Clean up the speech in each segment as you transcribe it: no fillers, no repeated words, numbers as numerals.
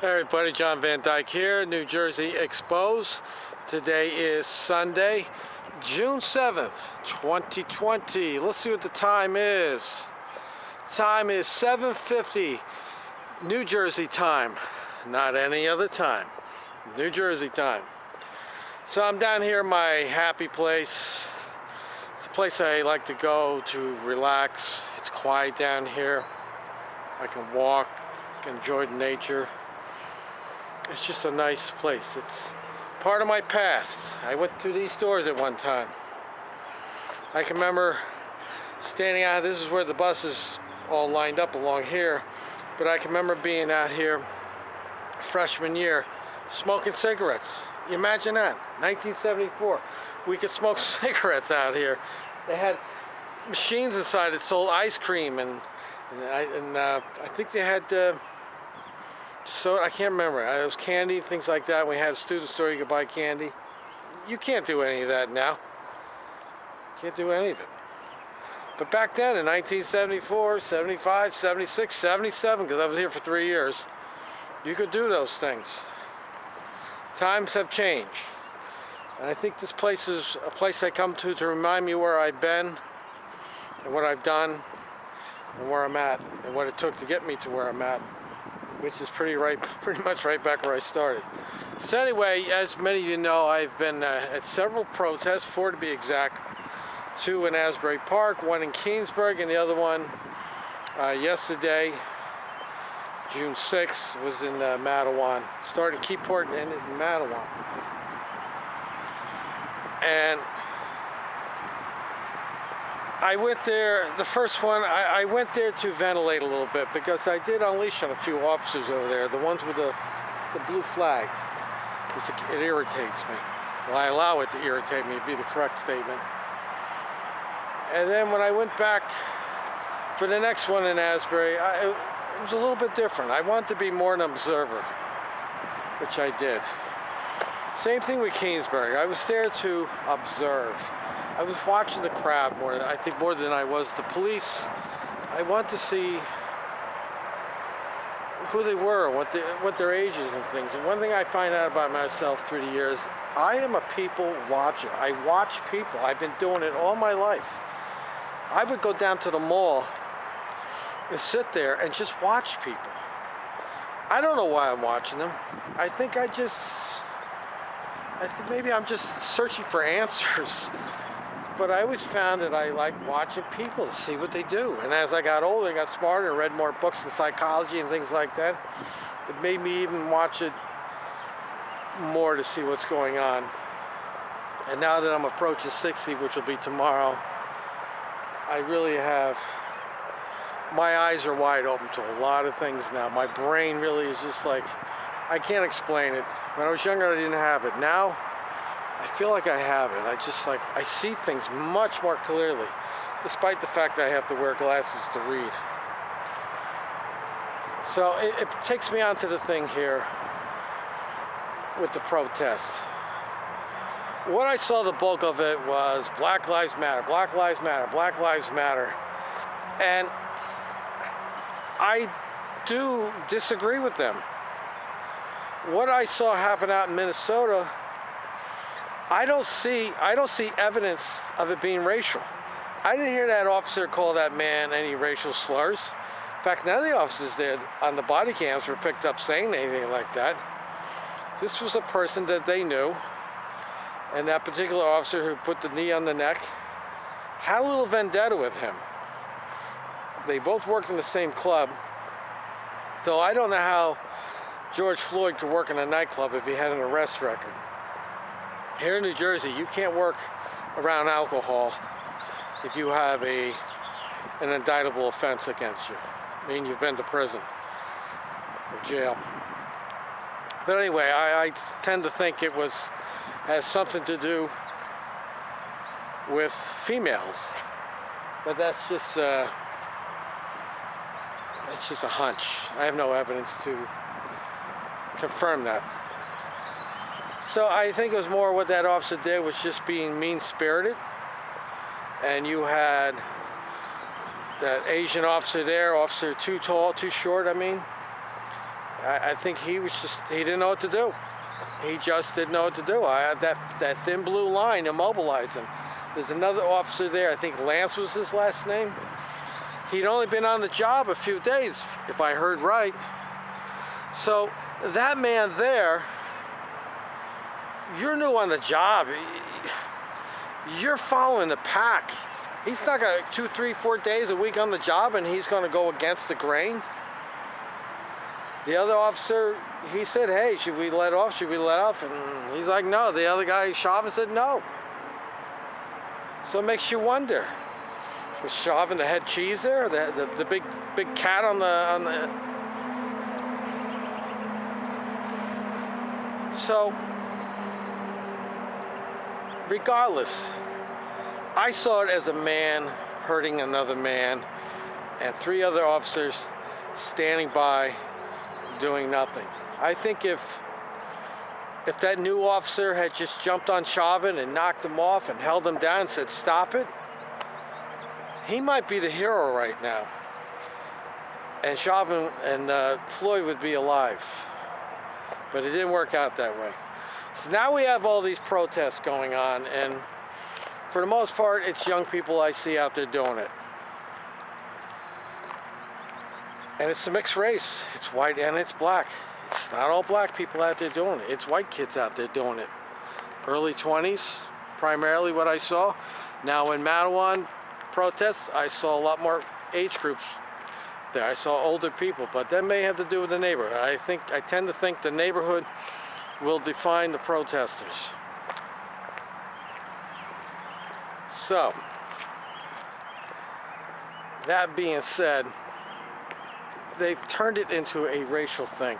Hey everybody, John Van Dyke here, New Jersey Expose. Today is Sunday, June 7th, 2020. Let's see what the time is. Time is 7:50 New Jersey time, not any other time. New Jersey time. So I'm down here at my happy place. It's a place I like to go to relax. It's quiet down here. I can walk, I can enjoy the nature. It's just a nice place. It's part of my past. I went to these doors at one time. I can remember standing out. This is where the buses all lined up along here. But I can remember being out here freshman year smoking cigarettes. You imagine that? 1974. We could smoke cigarettes out here. They had machines inside that sold ice cream and I think they had so I can't remember. It was candy, things like that. When we had a student store, you could buy candy. You can't do any of that now. Can't do any of it. But back then in 1974, 75, 76, 77, because I was here for 3 years, you could do those things. Times have changed. And I think this place is a place I come to remind me where I've been and what I've done and where I'm at and what it took to get me to where I'm at, which is pretty much right back where I started. So anyway, as many of you know, I've been at several protests, 4 to be exact. 2 in Asbury Park, 1 in Keansburg, and the other one yesterday, June 6th, was in Matawan. Started in Keyport and ended in Matawan. And I went there, the first one, I went there to ventilate a little bit because I did unleash on a few officers over there, the ones with the blue flag. It irritates me. Well, I allow it to irritate me, would be the correct statement. And then when I went back for the next one in Asbury, it was a little bit different. I wanted to be more an observer, which I did. Same thing with Keansburg. I was there to observe. I was watching the crowd more than I was the police. I want to see who they were, what their ages and things. And one thing I find out about myself through the years, I am a people watcher. I watch people. I've been doing it all my life. I would go down to the mall and sit there and just watch people. I don't know why I'm watching them. I think maybe I'm just searching for answers. But I always found that I like watching people to see what they do. And as I got older, I got smarter and read more books in psychology and things like that. It made me even watch it more to see what's going on. And now that I'm approaching 60, which will be tomorrow, I really have, my eyes are wide open to a lot of things now. My brain really is just like, I can't explain it. When I was younger, I didn't have it. Now, I feel like I have it. I see things much more clearly, despite the fact that I have to wear glasses to read. So it takes me on to the thing here with the protest. What I saw the bulk of it was Black Lives Matter, Black Lives Matter, Black Lives Matter. And I do disagree with them. What I saw happen out in Minnesota, I don't see evidence of it being racial. I didn't hear that officer call that man any racial slurs. In fact, none of the officers there on the body cams were picked up saying anything like that. This was a person that they knew, and that particular officer who put the knee on the neck had a little vendetta with him. They both worked in the same club, though I don't know how George Floyd could work in a nightclub if he had an arrest record. Here in New Jersey, you can't work around alcohol if you have an indictable offense against you. I mean, you've been to prison or jail. But anyway, I tend to think it has something to do with females. But that's just a hunch. I have no evidence to confirm that. So I think it was more what that officer did was just being mean-spirited. And you had that Asian officer there, officer too tall, too short, I mean. I think he didn't know what to do. He just didn't know what to do. That thin blue line immobilized him. There's another officer there, I think Lance was his last name. He'd only been on the job a few days, if I heard right. So that man there, you're new on the job. You're following the pack. He's not gonna 2, 3, 4 days a week on the job and he's gonna go against the grain. The other officer, he said, hey, should we let off? Should we let off? And he's like, no. The other guy, Chauvin, said no. So it makes you wonder. Was Chauvin the head cheese there? The big cat on the... So, regardless, I saw it as a man hurting another man and 3 other officers standing by doing nothing. I think if that new officer had just jumped on Chauvin and knocked him off and held him down and said, stop it, he might be the hero right now. And Chauvin and Floyd would be alive. But it didn't work out that way. So now we have all these protests going on, and for the most part, it's young people I see out there doing it. And it's a mixed race. It's white and it's black. It's not all black people out there doing it. It's white kids out there doing it. Early 20s, primarily what I saw. Now in Mattawan protests, I saw a lot more age groups there. I saw older people, but that may have to do with the neighborhood. I tend to think the neighborhood will define the protesters. So, that being said, they've turned it into a racial thing.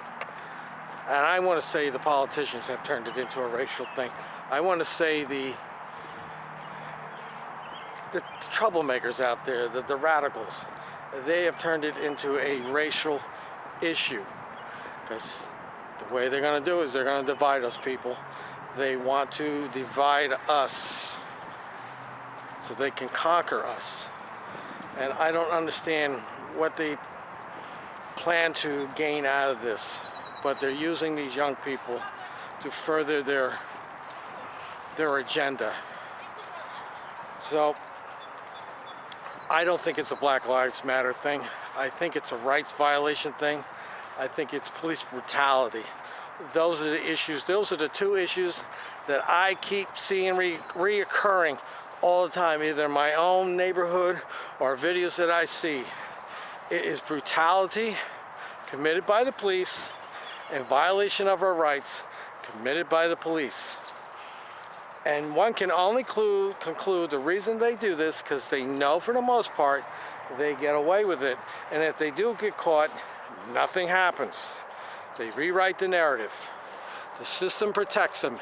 And I want to say the politicians have turned it into a racial thing. I want to say the troublemakers out there, the radicals, they have turned it into a racial issue. Because the way they're going to do it is they're going to divide us people. They want to divide us so they can conquer us. And I don't understand what they plan to gain out of this, but they're using these young people to further their agenda. So I don't think it's a Black Lives Matter thing. I think it's a rights violation thing. I think it's police brutality. Those are the issues. Those are the 2 issues that I keep seeing reoccurring all the time, either in my own neighborhood or videos that I see. It is brutality committed by the police and violation of our rights committed by the police. And one can only conclude the reason they do this because they know for the most part they get away with it. And if they do get caught, nothing happens. They rewrite the narrative. The system protects them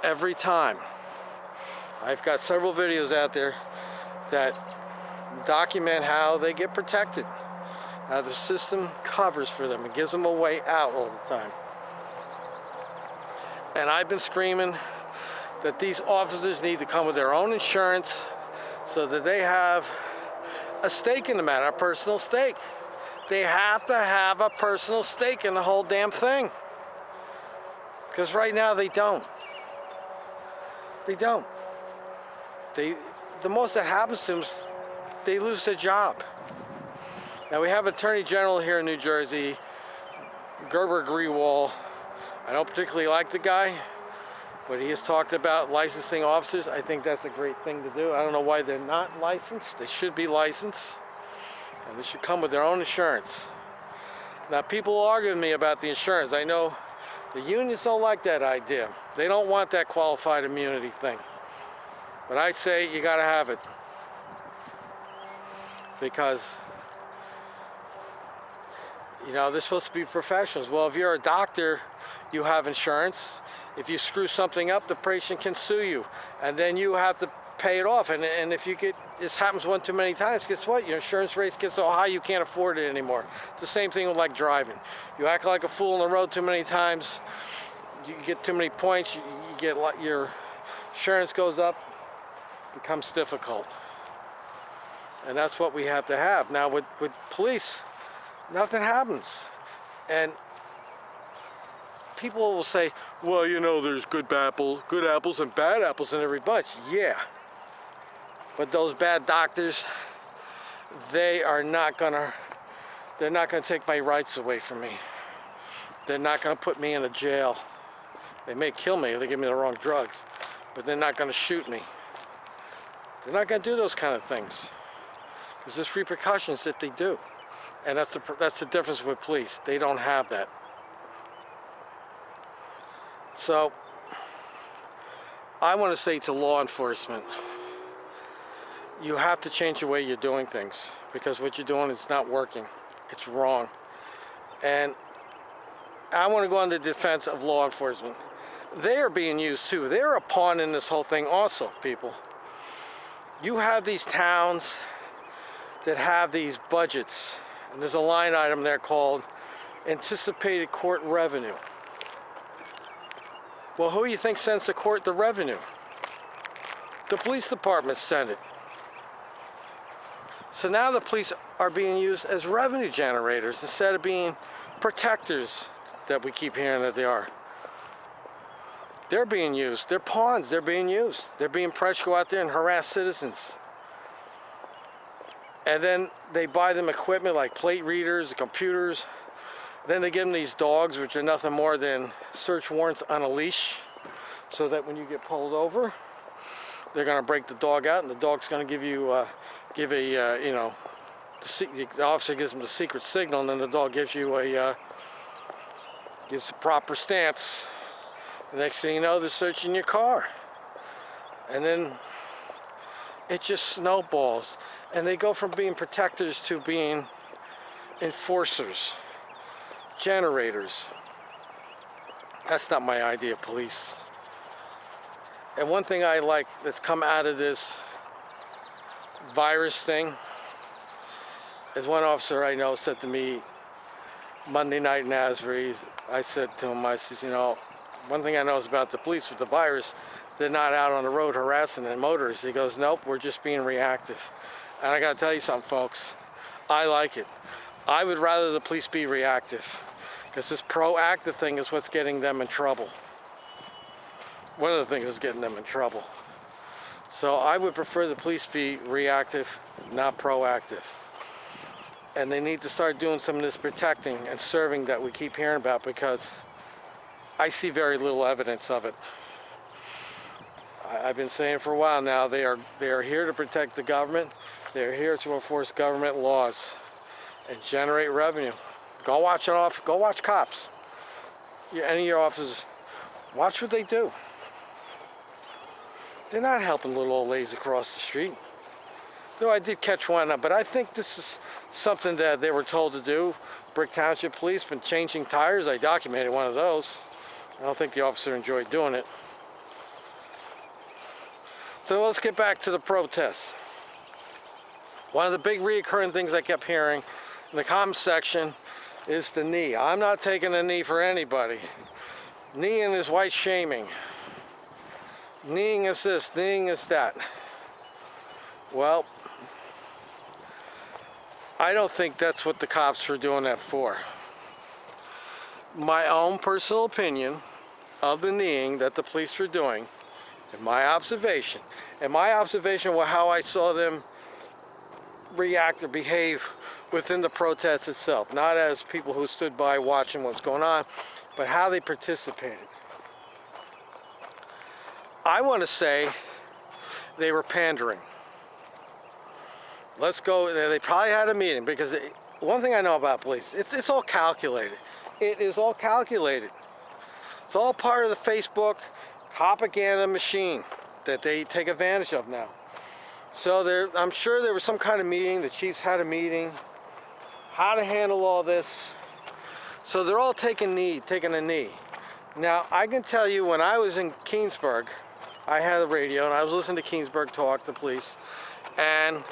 every time. I've got several videos out there that document how they get protected, how the system covers for them and gives them a way out all the time. And I've been screaming that these officers need to come with their own insurance so that they have a stake in the matter, a personal stake. They have to have a personal stake in the whole damn thing. Because right now they don't. They don't. The most that happens to them is they lose their job. Now we have Attorney General here in New Jersey, Gerber Grewal. I don't particularly like the guy, but he has talked about licensing officers. I think that's a great thing to do. I don't know why they're not licensed. They should be licensed, and they should come with their own insurance. Now people are arguing with me about the insurance. I know the unions don't like that idea. They don't want that qualified immunity thing. But I say you gotta have it. Because, you know, they're supposed to be professionals. Well, if you're a doctor, you have insurance. If you screw something up, the patient can sue you. And then you have to pay it off. And if you get, this happens one too many times, guess what? Your insurance rates get so high you can't afford it anymore. It's the same thing with like driving. You act like a fool on the road too many times, you get too many points, you get your insurance goes up, becomes difficult. And that's what we have to have. Now with police, nothing happens. And people will say, well, you know, there's good apples and bad apples in every bunch. Yeah. But those bad doctors, they're not gonna take my rights away from me. They're not gonna put me in a jail. They may kill me if they give me the wrong drugs, but they're not gonna shoot me. They're not gonna do those kind of things. There's just repercussions if they do. And that's the difference with police. They don't have that. So, I want to say to law enforcement, you have to change the way you're doing things, because what you're doing is not working. It's wrong. And I want to go on the defense of law enforcement. They are being used too. They're a pawn in this whole thing also, people. You have these towns that have these budgets, and there's a line item there called anticipated court revenue. Well, who do you think sends the court the revenue? The police department sent it. So now the police are being used as revenue generators instead of being protectors that we keep hearing that they are. They're being used. They're pawns. They're being used. They're being pressured to go out there and harass citizens. And then they buy them equipment like plate readers, computers. Then they give them these dogs, which are nothing more than search warrants on a leash, so that when you get pulled over, they're going to break the dog out, and the dog's going to give you, the officer gives them the secret signal, and then the dog gives you gives a proper stance. The next thing you know, they're searching your car. And then it just snowballs. And they go from being protectors to being enforcers, generators. That's not my idea of police. And one thing I like that's come out of this virus thing is one officer I know said to me Monday night in Asbury, I said to him, I says, you know, one thing I know is about the police with the virus, they're not out on the road harassing the motorists. He goes, nope, we're just being reactive. And I gotta tell you something, folks, I like it. I would rather the police be reactive, because this proactive thing is what's getting them in trouble. One of the things that's getting them in trouble. So I would prefer the police be reactive, not proactive. And they need to start doing some of this protecting and serving that we keep hearing about, because I see very little evidence of it. I've been saying for a while now, they are here to protect the government. They're here to enforce government laws and generate revenue. Go watch cops. Any of your officers, watch what they do. They're not helping little old ladies across the street. Though I did catch one, but I think this is something that they were told to do. Brick Township Police been changing tires. I documented one of those. I don't think the officer enjoyed doing it. So let's get back to the protests. One of the big reoccurring things I kept hearing in the comments section is the knee. I'm not taking a knee for anybody. Kneeing is white shaming. Kneeing is this, kneeing is that. Well, I don't think that's what the cops were doing that for. My own personal opinion of the kneeing that the police were doing, in my observation, was how I saw them react or behave within the protest itself, not as people who stood by watching what's going on, but how they participated. I want to say they were pandering. Let's go, they probably had a meeting, because one thing I know about police, it's all calculated. It is all calculated. It's all part of the Facebook propaganda machine that they take advantage of now. So I'm sure there was some kind of meeting, the chiefs had a meeting, how to handle all this. So they're all taking a knee. Now, I can tell you, when I was in Keansburg, I had a radio and I was listening to Keansburg talk, the police, and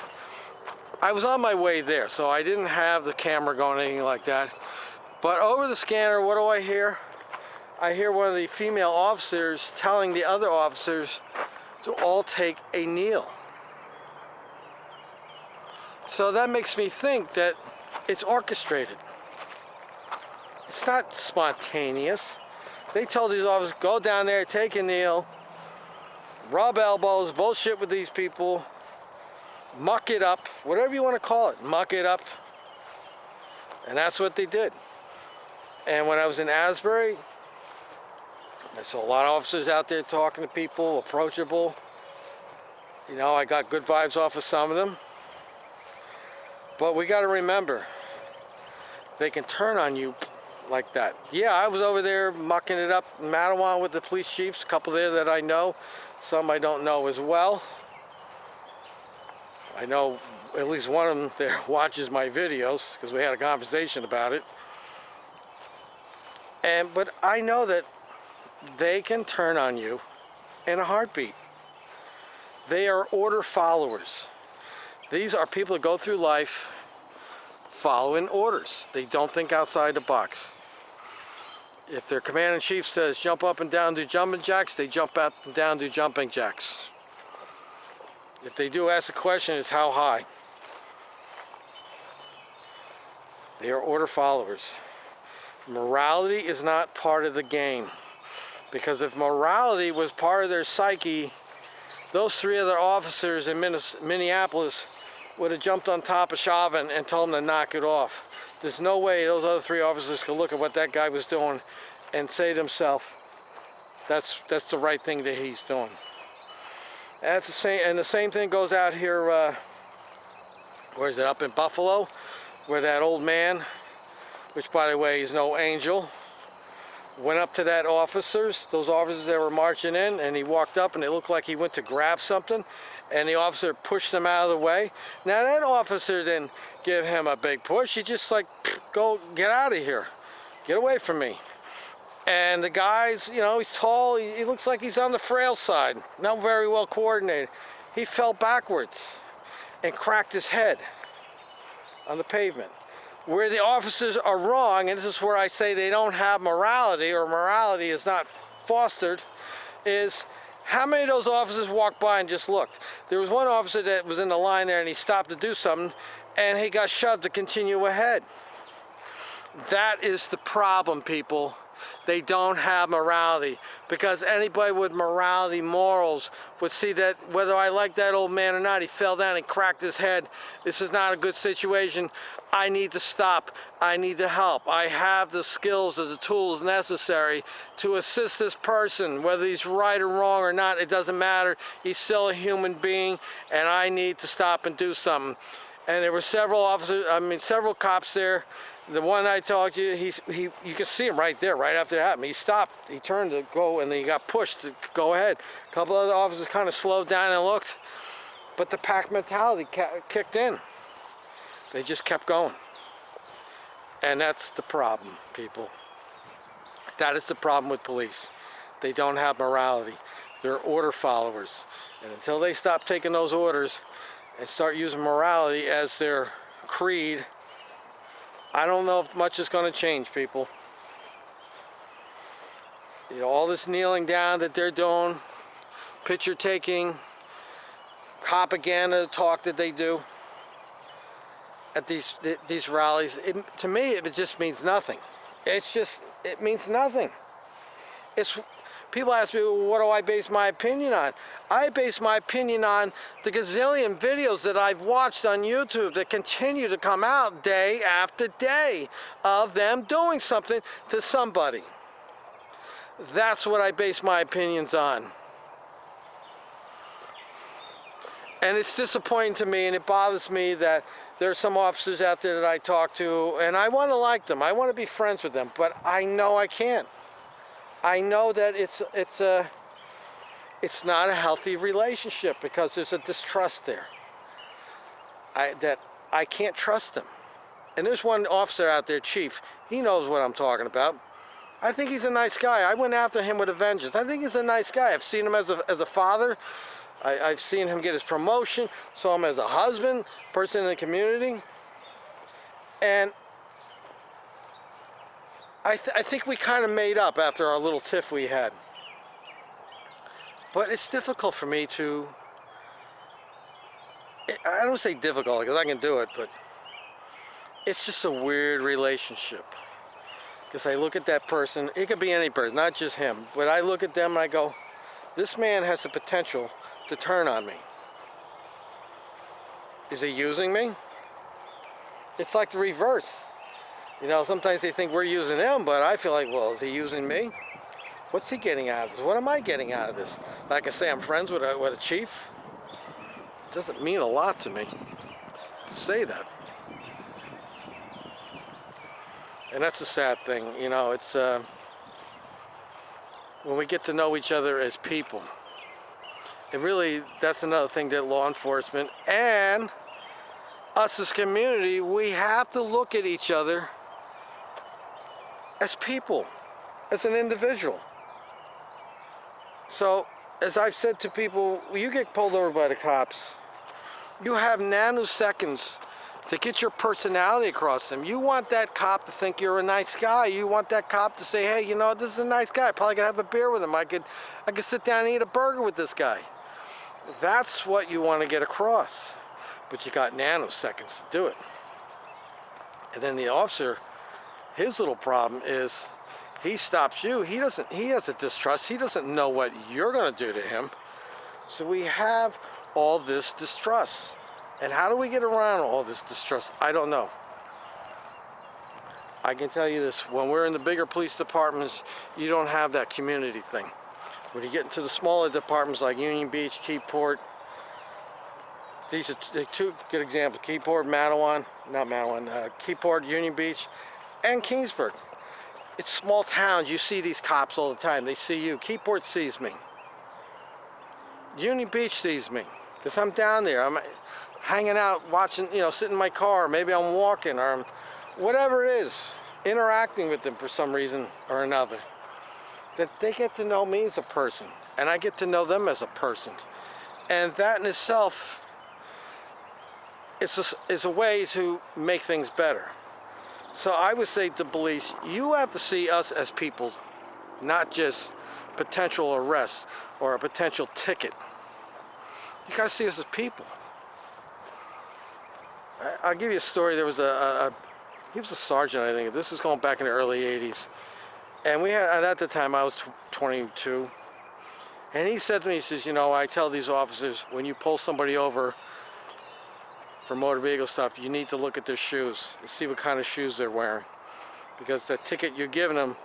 I was on my way there, so I didn't have the camera going or anything like that. But over the scanner, what do I hear? I hear one of the female officers telling the other officers to all take a kneel. So that makes me think that it's orchestrated. It's not spontaneous. They told these officers, go down there, take a kneel, rub elbows, bullshit with these people, muck it up, whatever you want to call it, muck it up. And that's what they did. And when I was in Asbury, I saw a lot of officers out there talking to people, approachable. You know, I got good vibes off of some of them. But we got to remember, they can turn on you like that. Yeah, I was over there mucking it up in Matawan with the police chiefs, a couple there that I know, some I don't know as well. I know at least one of them there watches my videos because we had a conversation about it. But I know that they can turn on you in a heartbeat. They are order followers. These are people that go through life following orders. They don't think outside the box. If their commander-in-chief says jump up and down, do jumping jacks, they jump up and down, do jumping jacks. If they do ask a question, it's how high. They are order followers. Morality is not part of the game. Because if morality was part of their psyche, those three other officers in Minneapolis would have jumped on top of Chauvin and told him to knock it off. There's no way those other three officers could look at what that guy was doing and say to himself, that's the right thing that he's doing. That's the same, and the same thing goes out here, where is it, up in Buffalo, where that old man, which by the way is no angel, went up to those officers that were marching in, and he walked up and it looked like he went to grab something, and the officer pushed him out of the way. Now that officer didn't give him a big push, he just like, go, get out of here, get away from me. And the guy's, you know, he's tall, he looks like he's on the frail side, not very well coordinated. He fell backwards and cracked his head on the pavement. Where the officers are wrong, and this is where I say they don't have morality, or morality is not fostered, is how many of those officers walked by and just looked? There was one officer that was in the line there and he stopped to do something and he got shoved to continue ahead. That is the problem, people. They don't have morality, because anybody with morality, morals, would see that whether I like that old man or not, he fell down and cracked his head. This is not a good situation. I need to stop. I need to help. I have the skills or the tools necessary to assist this person, whether he's right or wrong or not, it doesn't matter. He's still a human being, and I need to stop and do something. And there were several cops there. The one I talked to, you can see him right there, right after that happened. He stopped, he turned to go, and then he got pushed to go ahead. A couple other officers kind of slowed down and looked, but the pack mentality kicked in. They just kept going. And that's the problem, people. That is the problem with police. They don't have morality. They're order followers. And until they stop taking those orders and start using morality as their creed, I don't know if much is going to change, people. You know, all this kneeling down that they're doing, picture taking, propaganda talk that they do at these rallies, to me it just means nothing. It means nothing. People ask me, well, what do I base my opinion on? I base my opinion on the gazillion videos that I've watched on YouTube that continue to come out day after day of them doing something to somebody. That's what I base my opinions on. And it's disappointing to me, and it bothers me that there are some officers out there that I talk to, and I want to like them. I want to be friends with them, but I know I can't. I know that it's not a healthy relationship, because there's a distrust there. That I can't trust them. And there's one officer out there, Chief. He knows what I'm talking about. I think he's a nice guy. I went after him with a vengeance. I think he's a nice guy. I've seen him as a father. I've seen him get his promotion. Saw him as a husband, person in the community. And I think we kind of made up after our little tiff we had. But it's difficult for me to, I don't say difficult because I can do it, but it's just a weird relationship. Because I look at that person, it could be any person, not just him, but I look at them and I go, this man has the potential to turn on me. Is he using me? It's like the reverse. You know, sometimes they think we're using him, but I feel like, well, is he using me? What's he getting out of this? What am I getting out of this? Like I say, I'm friends with a chief. It doesn't mean a lot to me to say that. And that's the sad thing, you know, it's when we get to know each other as people. And really, that's another thing that law enforcement and us as community, we have to look at each other as people, as an individual. So, as I've said to people, when you get pulled over by the cops, you have nanoseconds to get your personality across them. You want that cop to think you're a nice guy. You want that cop to say, hey, you know, this is a nice guy. I probably could have a beer with him. I could sit down and eat a burger with this guy. That's what you want to get across. But you got nanoseconds to do it. And then the officer, his little problem is he stops you. He has a distrust. He doesn't know what you're going to do to him. So we have all this distrust. And how do we get around all this distrust? I don't know. I can tell you this, when we're in the bigger police departments, you don't have that community thing. When you get into the smaller departments like Union Beach, Keyport, these are two good examples. Keyport, Keyport, Union Beach, and Kingsburg. It's small towns. You see these cops all the time. They see you. Keyport sees me. Union Beach sees me. Because I'm down there. I'm hanging out, watching, you know, sitting in my car. Maybe I'm walking or I'm, whatever it is, interacting with them for some reason or another. That they get to know me as a person. And I get to know them as a person. And that in itself is a way to make things better. So I would say to police, you have to see us as people, not just potential arrests or a potential ticket. You gotta see us as people. I'll give you a story. There was he was a sergeant, I think. This was going back in the early 80s. And we had, at the time I was 22. And he said to me, he says, you know, I tell these officers, when you pull somebody over for motor vehicle stuff, you need to look at their shoes and see what kind of shoes they're wearing. Because the ticket you're giving them,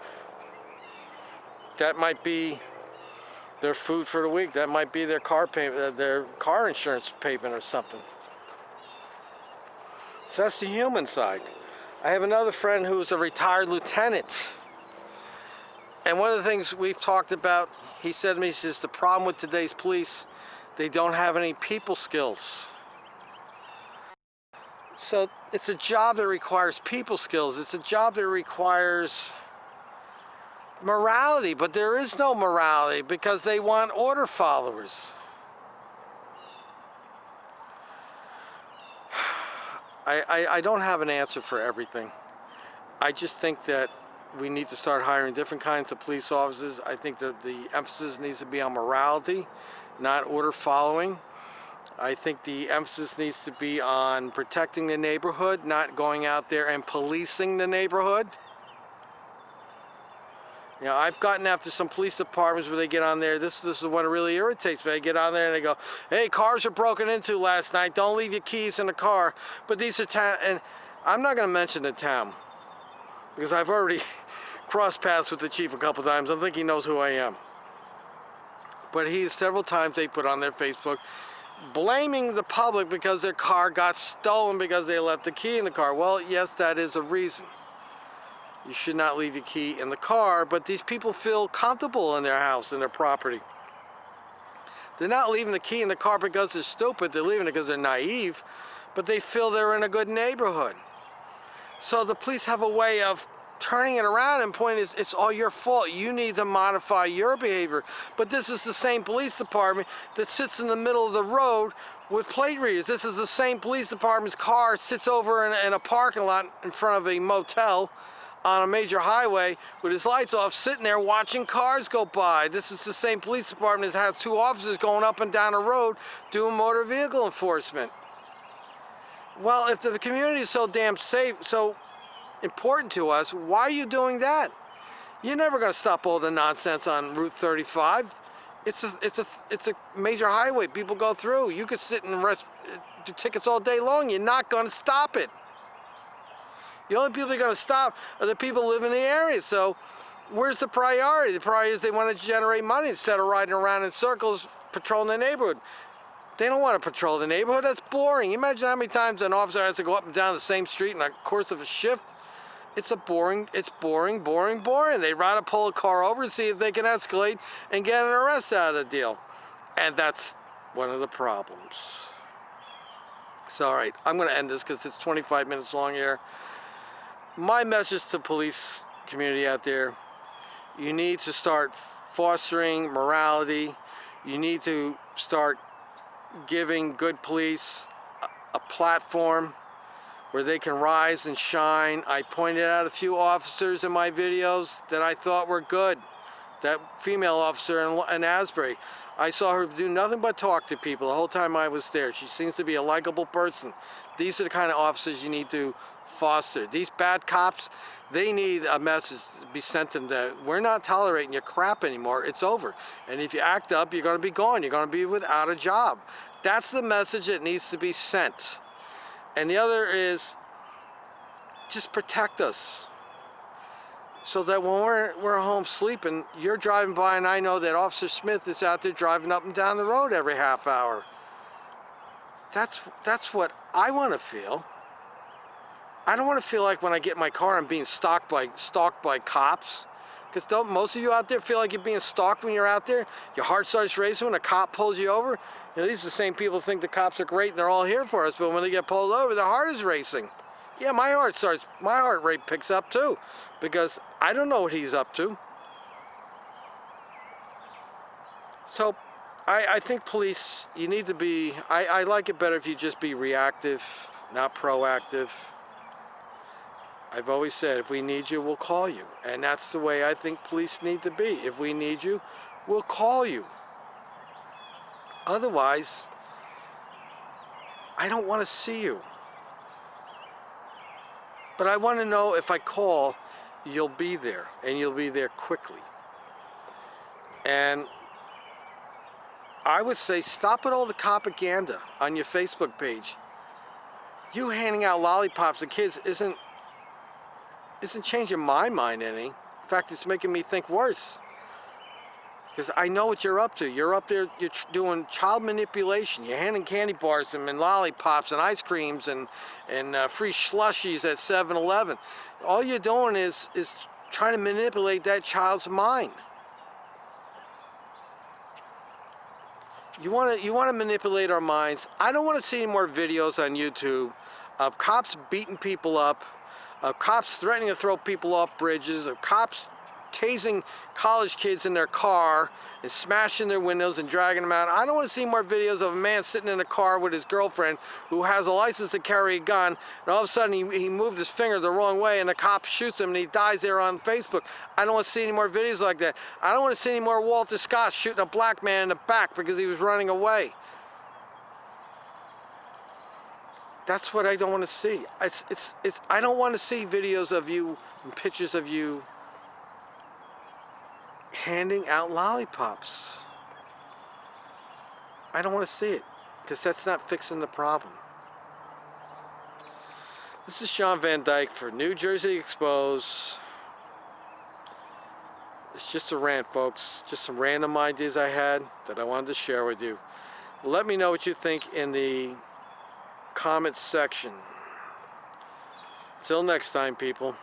that might be their food for the week. That might be their car payment, their car insurance payment or something. So that's the human side. I have another friend who's a retired lieutenant. And one of the things we've talked about, he said to me, he says, the problem with today's police, they don't have any people skills. So it's a job that requires people skills. It's a job that requires morality, but there is no morality because they want order followers. I don't have an answer for everything. I just think that we need to start hiring different kinds of police officers. I think that the emphasis needs to be on morality, not order following. I think the emphasis needs to be on protecting the neighborhood, not going out there and policing the neighborhood. You know, I've gotten after some police departments where they get on there. This is the one that really irritates me. They get on there and they go, hey, cars are broken into last night. Don't leave your keys in the car. But these are town, and I'm not going to mention the town because I've already crossed paths with the chief a couple times. I think he knows who I am. But several times they put on their Facebook blaming the public because their car got stolen because they left the key in the car. Well, yes, that is a reason. You should not leave your key in the car, but these people feel comfortable in their house, in their property. They're not leaving the key in the car because they're stupid. They're leaving it because they're naive, but they feel they're in a good neighborhood. So the police have a way of turning it around and pointing, it's all your fault. You need to modify your behavior. But this is the same police department that sits in the middle of the road with plate readers. This is the same police department's car sits over in a parking lot in front of a motel on a major highway with his lights off, sitting there watching cars go by. This is the same police department that has two officers going up and down the road doing motor vehicle enforcement. Well, if the community is so damn safe, so important to us, why are you doing that? You're never going to stop all the nonsense on Route 35. It's a major highway. People go through. You could sit and do tickets all day long. You're not going to stop it. The only people you're going to stop are the people who live in the area. So where's the priority? The priority is they want to generate money instead of riding around in circles patrolling the neighborhood. They don't want to patrol the neighborhood. That's boring. Imagine how many times an officer has to go up and down the same street in the course of a shift. It's boring. They'd rather pull a car over and see if they can escalate and get an arrest out of the deal. And that's one of the problems. So, all right, I'm going to end this because it's 25 minutes long here. My message to police community out there, you need to start fostering morality. You need to start giving good police a platform where they can rise and shine. I pointed out a few officers in my videos that I thought were good. That female officer in Asbury, I saw her do nothing but talk to people the whole time I was there. She seems to be a likable person. These are the kind of officers you need to foster. These bad cops, they need a message to be sent to them that we're not tolerating your crap anymore. It's over. And if you act up, you're going to be gone. You're going to be without a job. That's the message that needs to be sent. And the other is just protect us so that when we're home sleeping, you're driving by and I know that Officer Smith is out there driving up and down the road every half hour. That's what I want to feel. I don't want to feel like when I get in my car I'm being stalked by cops. Because don't most of you out there feel like you're being stalked when you're out there? Your heart starts racing when a cop pulls you over? You know, these are the same people who think the cops are great and they're all here for us, but when they get pulled over, their heart is racing. Yeah, my heart rate picks up too, because I don't know what he's up to. So I think police, you need to be, I like it better if you just be reactive, not proactive. I've always said, if we need you, we'll call you. And that's the way I think police need to be. If we need you, we'll call you. Otherwise, I don't want to see you. But I want to know if I call, you'll be there, and you'll be there quickly. And I would say stop with all the propaganda on your Facebook page. You handing out lollipops to kids isn't changing my mind any. In fact, it's making me think worse. Because I know what you're up to. You're up there, you're doing child manipulation. You're handing candy bars and lollipops and ice creams and free slushies at 7-Eleven. All you're doing is trying to manipulate that child's mind. You want to manipulate our minds. I don't want to see any more videos on YouTube of cops beating people up, of cops threatening to throw people off bridges, of cops tasing college kids in their car and smashing their windows and dragging them out. I don't want to see more videos of a man sitting in a car with his girlfriend who has a license to carry a gun, and all of a sudden he moved his finger the wrong way and the cop shoots him and he dies there on Facebook. I don't want to see any more videos like that. I don't want to see any more Walter Scott shooting a black man in the back because he was running away. That's what I don't want to see. I don't want to see videos of you and pictures of you handing out lollipops. I don't want to see it because that's not fixing the problem. This is Sean Van Dyke for New Jersey Exposed. It's just a rant, folks. Just some random ideas I had that I wanted to share with you. Let me know what you think in the comments section. Till next time, people.